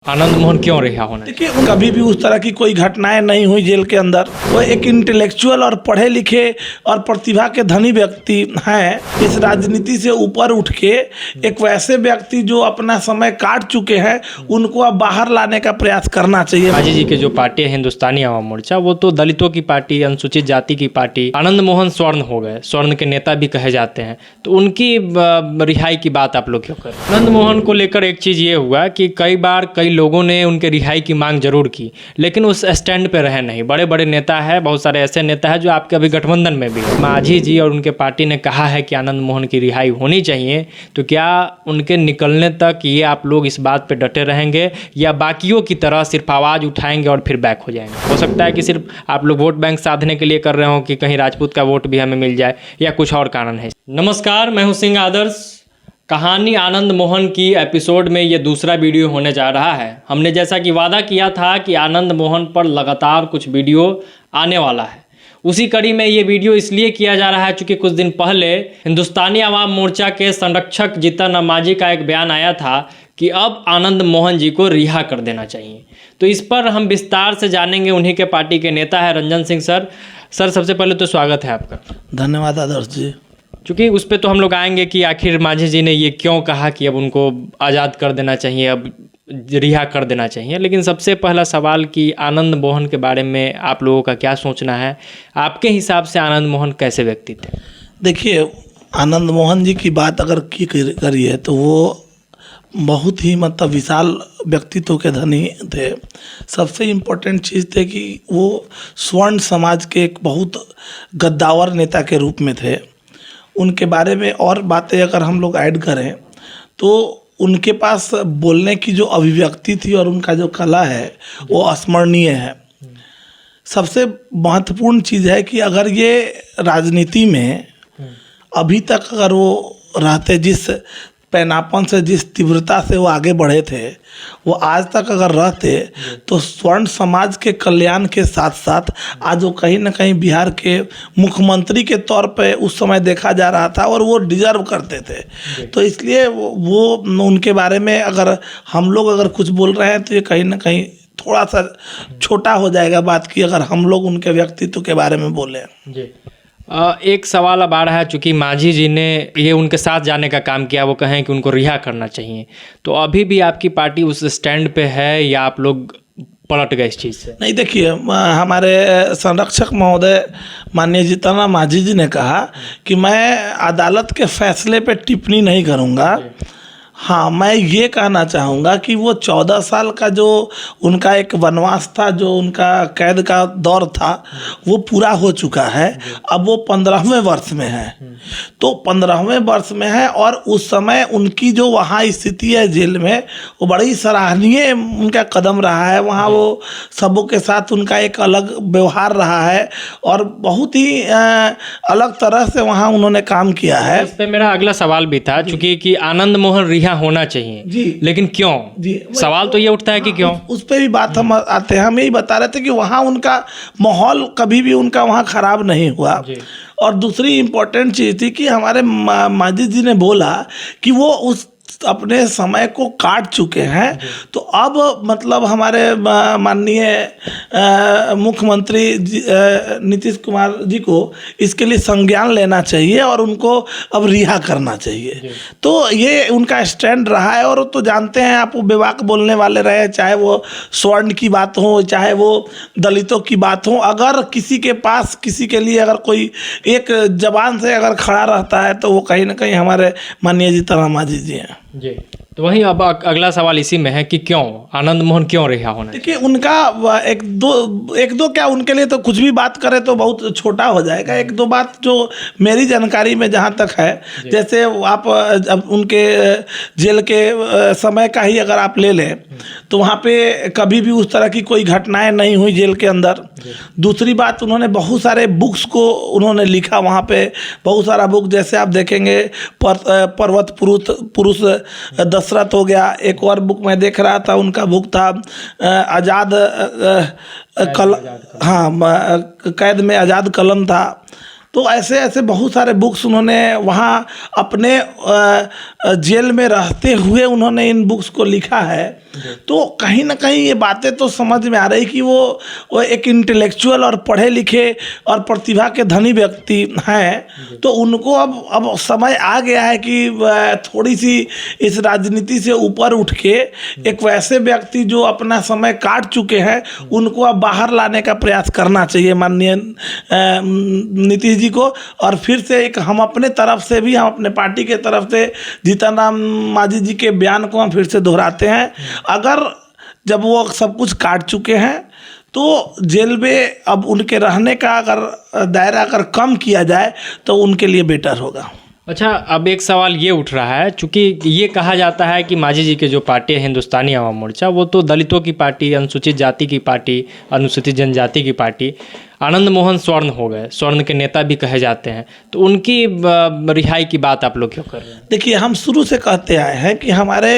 आनंद मोहन क्यों रिहा होना चाहिए? देखिए, कभी भी उस तरह की कोई घटनाएं नहीं हुई जेल के अंदर। वो एक इंटेलेक्चुअल और पढ़े लिखे और प्रतिभा के धनी व्यक्ति हैं। इस राजनीति से ऊपर उठ के एक वैसे व्यक्ति जो अपना समय काट चुके हैं, उनको अब बाहर लाने का प्रयास करना चाहिए। मांझी जी की जो पार्टी है हिंदुस्तानी आवाम मोर्चा, वो तो दलितों की पार्टी, अनुसूचित जाति की पार्टी। आनंद मोहन स्वर्ण हो गए, स्वर्ण के नेता भी कहे जाते हैं, तो उनकी रिहाई की बात आप लोग क्यों करें? आनंद मोहन को लेकर एक चीज़ ये हुआ कि कई बार कई लोगों ने उनके रिहाई की मांग जरूर की, लेकिन उस स्टैंड पे रहे नहीं। बड़े बड़े नेता हैं, बहुत सारे ऐसे नेता हैं जो आपके अभी गठबंधन में भी हैं। मांझी जी और उनके पार्टी ने कहा है कि आनंद मोहन की रिहाई होनी चाहिए, तो क्या उनके निकलने तक ये आप लोग इस बात पे डटे रहेंगे या बाकियों की तरह सिर्फ आवाज़ उठाएंगे और फिर बैक हो जाएंगे? हो सकता है कि सिर्फ आप लोग वोट बैंक साधने के लिए कर रहे हो कि कहीं राजपूत का वोट भी हमें मिल जाए, या कुछ और कारण है। नमस्कार, मैं हूं सिंह आदर्श। कहानी आनंद मोहन की एपिसोड में ये दूसरा वीडियो होने जा रहा है। हमने जैसा कि वादा किया था कि आनंद मोहन पर लगातार कुछ वीडियो आने वाला है, उसी कड़ी में ये वीडियो इसलिए किया जा रहा है क्योंकि कुछ दिन पहले हिंदुस्तानी आवाम मोर्चा के संरक्षक जीतन मांझी का एक बयान आया था कि अब आनंद मोहन जी को रिहा कर देना चाहिए। तो इस पर हम विस्तार से जानेंगे। उन्हीं के पार्टी के नेता है रंजन सिंह सर। सर, सबसे पहले तो स्वागत है आपका। धन्यवाद आदर्श जी। चूँकि उस पर तो हम लोग आएंगे कि आखिर मांझी जी ने ये क्यों कहा कि अब उनको आज़ाद कर देना चाहिए, अब रिहा कर देना चाहिए। लेकिन सबसे पहला सवाल कि आनंद मोहन के बारे में आप लोगों का क्या सोचना है? आपके हिसाब से आनंद मोहन कैसे व्यक्ति थे? देखिए, आनंद मोहन जी की बात अगर की करिए तो वो बहुत ही मतलब विशाल व्यक्तित्व के धनी थे। सबसे इम्पोर्टेंट चीज़ थे कि वो स्वर्ण समाज के एक बहुत गद्दावर नेता के रूप में थे। उनके बारे में और बातें अगर हम लोग ऐड करें तो उनके पास बोलने की जो अभिव्यक्ति थी और उनका जो कला है वो अस्मरणीय है। सबसे महत्वपूर्ण चीज़ है कि अगर ये राजनीति में अभी तक अगर वो रहते, जिस पैनापन से, जिस तीव्रता से वो आगे बढ़े थे, वो आज तक अगर रहते तो स्वर्ण समाज के कल्याण के साथ साथ आज वो कहीं ना कहीं बिहार के मुख्यमंत्री के तौर पे उस समय देखा जा रहा था और वो डिजर्व करते थे। तो इसलिए वो उनके बारे में अगर हम लोग अगर कुछ बोल रहे हैं तो ये कहीं ना कहीं थोड़ा सा छोटा हो जाएगा बात की, अगर हम लोग उनके व्यक्तित्व के बारे में बोलें। जी, एक सवाल अब आ रहा है, चूँकि मांझी जी ने ये उनके साथ जाने का काम किया, वो कहें कि उनको रिहा करना चाहिए, तो अभी भी आपकी पार्टी उस स्टैंड पे है या आप लोग पलट गए इस चीज़ से? नहीं, देखिए, हमारे संरक्षक महोदय माननीय जीतन मांझी जी ने कहा कि मैं अदालत के फैसले पे टिप्पणी नहीं करूँगा। हाँ, मैं ये कहना चाहूँगा कि वो 14 साल का जो उनका एक वनवास था, जो उनका कैद का दौर था, वो पूरा हो चुका है। अब वो 15वें वर्ष में है। तो 15वें वर्ष में है और उस समय उनकी जो वहाँ स्थिति है जेल में, वो बड़ी सराहनीय उनका कदम रहा है। वहाँ वो सबों के साथ उनका एक अलग व्यवहार रहा है और बहुत ही अलग तरह से वहाँ उन्होंने काम किया है। इस पे मेरा अगला सवाल भी था, चूँकि कि आनंद मोहन रिहा होना चाहिए जी, लेकिन क्यों? जी, सवाल तो ये उठता है कि क्यों? उस पे भी बात हम आते हैं। हम यही बता रहे थे कि वहाँ उनका माहौल कभी भी उनका वहाँ खराब नहीं हुआ। और दूसरी इम्पोर्टेंट चीज़ थी कि हमारे मांझी जी ने बोला कि वो उस अपने समय को काट चुके हैं, तो अब मतलब हमारे माननीय मुख्यमंत्री नीतीश कुमार जी को इसके लिए संज्ञान लेना चाहिए और उनको अब रिहा करना चाहिए। तो ये उनका स्टैंड रहा है। और तो जानते हैं आप, वो बेबाक बोलने वाले रहे, चाहे वो स्वर्ण की बात हो, चाहे वो दलितों की बात हो। अगर किसी के पास किसी के लिए अगर कोई एक जबान से अगर खड़ा रहता है तो वो कहीं ना कहीं हमारे माननीय जीतन मांझी जी हैं। जी, तो वहीं अब अगला सवाल इसी में है कि क्यों आनंद मोहन क्यों रिहा होना? देखिए, उनका एक दो क्या, उनके लिए तो कुछ भी बात करें तो बहुत छोटा हो जाएगा। एक दो बात जो मेरी जानकारी में जहाँ तक है, जैसे आप अब उनके जेल के समय का ही अगर आप ले लें तो वहाँ पे कभी भी उस तरह की कोई घटनाएं नहीं हुई जेल के अंदर। दूसरी बात, उन्होंने बहुत सारे बुक्स को उन्होंने लिखा वहाँ पे, बहुत सारा बुक। जैसे आप देखेंगे पर्वत पुरुष दशरथ हो गया। एक और बुक मैं देख रहा था, उनका बुक था आज़ाद कल, हाँ, कैद में आज़ाद कलम था। तो ऐसे ऐसे बहुत सारे बुक्स उन्होंने वहाँ अपने जेल में रहते हुए उन्होंने इन बुक्स को लिखा है। तो कहीं ना कहीं ये बातें तो समझ में आ रही कि वो एक इंटेलेक्चुअल और पढ़े लिखे और प्रतिभा के धनी व्यक्ति हैं। तो उनको अब समय आ गया है कि थोड़ी सी इस राजनीति से ऊपर उठ के एक वैसे व्यक्ति जो अपना समय काट चुके हैं उनको अब बाहर लाने का प्रयास करना चाहिए माननीय नीतीश जी को। और फिर से एक हम अपने तरफ से भी, हम अपने पार्टी के तरफ से जीतन राम मांझी जी के बयान को हम फिर से दोहराते हैं, अगर जब वो सब कुछ काट चुके हैं तो जेल में अब उनके रहने का अगर दायरा अगर कम किया जाए तो उनके लिए बेटर होगा। अच्छा, अब एक सवाल ये उठ रहा है, चूँकि ये कहा जाता है कि मांझी जी के जो पार्टी है हिंदुस्तानी आवाम मोर्चा, वो तो दलितों की पार्टी, अनुसूचित जाति की पार्टी, अनुसूचित जनजाति की पार्टी, आनंद मोहन स्वर्ण हो गए, स्वर्ण के नेता भी कहे जाते हैं, तो उनकी रिहाई की बात आप लोग क्यों कर रहे हैं? देखिए, हम शुरू से कहते आए हैं कि हमारे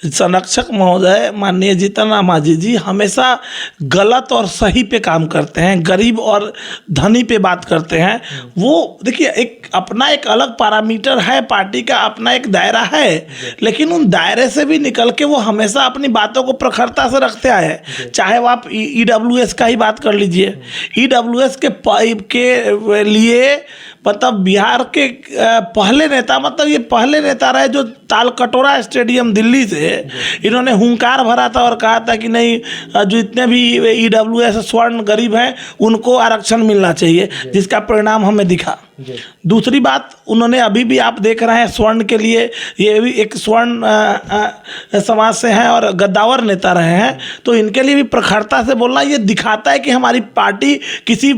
संरक्षक महोदय माननीय जीतन राम मांझी जी हमेशा गलत और सही पे काम करते हैं, गरीब और धनी पे बात करते हैं। वो देखिए एक अपना एक अलग पैरामीटर है, पार्टी का अपना एक दायरा है, लेकिन उन दायरे से भी निकल के वो हमेशा अपनी बातों को प्रखरता से रखते आए हैं। चाहे वो आप EWS का ही बात कर लीजिए, EWS के लिए मतलब बिहार के पहले नेता, मतलब ये पहले नेता रहे जो तालकटोरा स्टेडियम दिल्ली से इन्होंने हुंकार भरा था और कहा था कि नहीं, जो इतने भी EWS स्वर्ण गरीब हैं उनको आरक्षण मिलना चाहिए, जिसका परिणाम हमें दिखा। दूसरी बात, उन्होंने अभी भी आप देख रहे हैं स्वर्ण के लिए, ये भी एक स्वर्ण समाज से हैं और गद्दावर नेता रहे हैं, तो इनके लिए भी प्रखरता से बोलना ये दिखाता है कि हमारी पार्टी किसी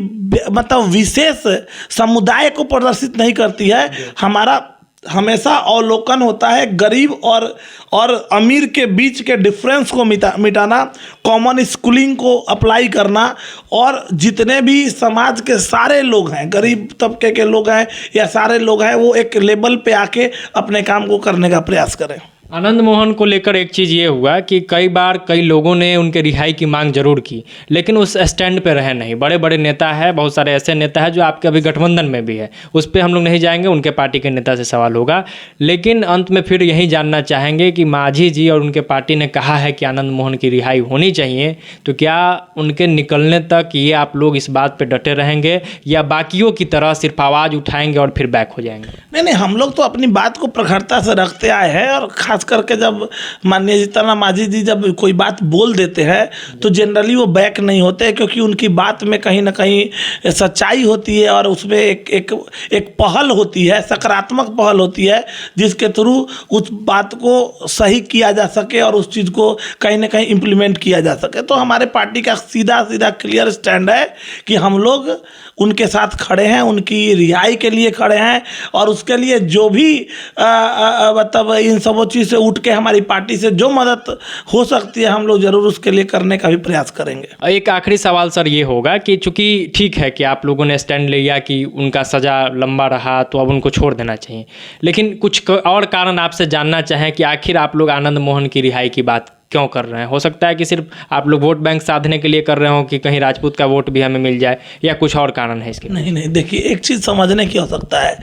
मतलब विशेष समुदाय को प्रदर्शित नहीं करती है। हमारा हमेशा अवलोकन होता है गरीब और अमीर के बीच के डिफरेंस को मिटाना, कॉमन स्कूलिंग को अप्लाई करना, और जितने भी समाज के सारे लोग हैं, गरीब तबके के लोग हैं या सारे लोग हैं, वो एक लेवल पे आके अपने काम को करने का प्रयास करें। आनंद मोहन को लेकर एक चीज़ ये हुआ कि कई बार कई लोगों ने उनके रिहाई की मांग जरूर की, लेकिन उस स्टैंड पे रहे नहीं। बड़े बड़े नेता है, बहुत सारे ऐसे नेता है जो आपके अभी गठबंधन में भी है, उस पर हम लोग नहीं जाएंगे, उनके पार्टी के नेता से सवाल होगा। लेकिन अंत में फिर यही जानना चाहेंगे कि मांझी जी और उनके पार्टी ने कहा है कि आनंद मोहन की रिहाई होनी चाहिए, तो क्या उनके निकलने तक ये आप लोग इस बात पर डटे रहेंगे या बाकियों की तरह सिर्फ आवाज़ उठाएंगे और फिर बैक हो जाएंगे? नहीं, हम लोग तो अपनी बात को प्रखरता से रखते आए हैं, और खास करके जब माननीय जीतन राम मांझी जी जब कोई बात बोल देते हैं तो जनरली वो बैक नहीं होते, क्योंकि उनकी बात में कहीं ना कहीं सच्चाई होती है और उसमें एक पहल होती है, सकारात्मक पहल होती है, जिसके थ्रू उस बात को सही किया जा सके और उस चीज़ को कहीं ना कहीं इम्प्लीमेंट किया जा सके। तो हमारे पार्टी का सीधा क्लियर स्टैंड है कि हम लोग उनके साथ खड़े हैं, उनकी रिहाई के लिए खड़े हैं, और उसके लिए जो भी मतलब इन सब चीज़ से उठ के हमारी पार्टी से जो मदद हो सकती है हम लोग जरूर उसके लिए करने का भी प्रयास करेंगे। एक आखिरी सवाल सर ये होगा कि चूंकि ठीक है कि आप लोगों ने स्टैंड लिया कि उनका सज़ा लंबा रहा तो अब उनको छोड़ देना चाहिए, लेकिन कुछ और कारण आपसे जानना चाहें कि आखिर आप लोग आनंद मोहन की रिहाई की बात क्यों कर रहे हैं? हो सकता है कि सिर्फ आप लोग वोट बैंक साधने के लिए कर रहे हो कि कहीं राजपूत का वोट भी हमें मिल जाए, या कुछ और कारण है इसके? नहीं, देखिए एक चीज़ समझने की आवश्यकता है।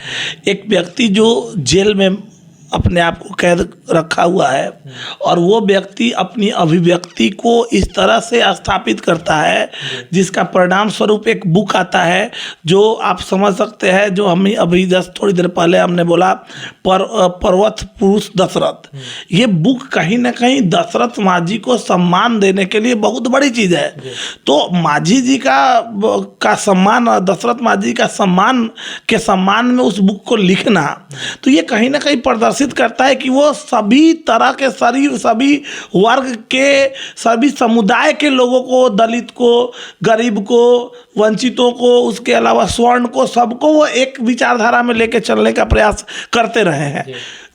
एक व्यक्ति जो जेल में अपने आप को कैद रखा हुआ है और वो व्यक्ति अपनी अभिव्यक्ति को इस तरह से स्थापित करता है जिसका परिणाम स्वरूप एक बुक आता है जो आप समझ सकते हैं, जो हम अभी थोड़ी देर पहले हमने बोला पर्वत पुरुष दशरथ। ये बुक कहीं ना कहीं दशरथ मांझी को सम्मान देने के लिए बहुत बड़ी चीज़ है। तो मांझी जी का सम्मान, दशरथ मांझी का सम्मान के सम्मान में उस बुक को लिखना, तो ये कहीं ना कहीं प्रदर्शित करता है कि वो सभी तरह के सभी वर्ग के, सभी समुदाय के लोगों को, दलित को, गरीब को, वंचितों को, उसके अलावा स्वर्ण को, सबको वो एक विचारधारा में लेके चलने का प्रयास करते रहे हैं।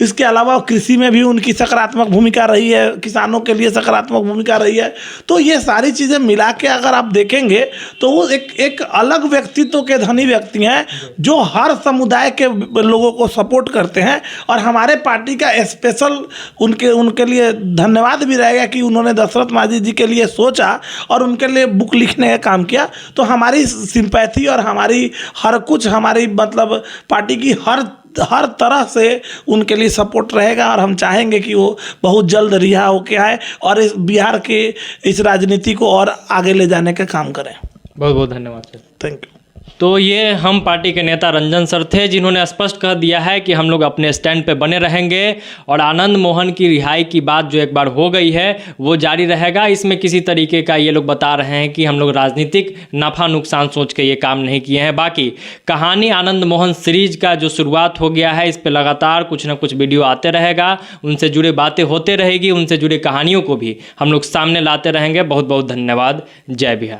इसके अलावा कृषि में भी उनकी सकारात्मक भूमिका रही है, किसानों के लिए सकारात्मक भूमिका रही है। तो ये सारी चीज़ें मिला के अगर आप देखेंगे तो वो एक अलग व्यक्तित्व के धनी व्यक्ति हैं जो हर समुदाय के लोगों को सपोर्ट करते हैं। और हमारे पार्टी का स्पेशल उनके लिए धन्यवाद भी रहेगा कि उन्होंने दशरथ माझी जी के लिए सोचा और उनके लिए बुक लिखने का काम किया। तो हमारी सिंपैथी और हमारी हर कुछ हमारी मतलब पार्टी की हर तरह से उनके लिए सपोर्ट रहेगा। और हम चाहेंगे कि वो बहुत जल्द रिहा होके आए और इस बिहार के इस राजनीति को और आगे ले जाने का काम करें। बहुत बहुत धन्यवाद सर। Thank you. तो ये हम पार्टी के नेता रंजन सर थे, जिन्होंने स्पष्ट कह दिया है कि हम लोग अपने स्टैंड पे बने रहेंगे और आनंद मोहन की रिहाई की बात जो एक बार हो गई है वो जारी रहेगा। इसमें किसी तरीके का ये लोग बता रहे हैं कि हम लोग राजनीतिक नफ़ा नुकसान सोच के ये काम नहीं किए हैं। बाकी कहानी आनंद मोहन सीरीज का जो शुरुआत हो गया है, इस पर लगातार कुछ ना कुछ वीडियो आते रहेगा, उनसे जुड़े बातें होते रहेगी, उनसे जुड़े कहानियों को भी हम लोग सामने लाते रहेंगे। बहुत बहुत धन्यवाद। जय बिहार।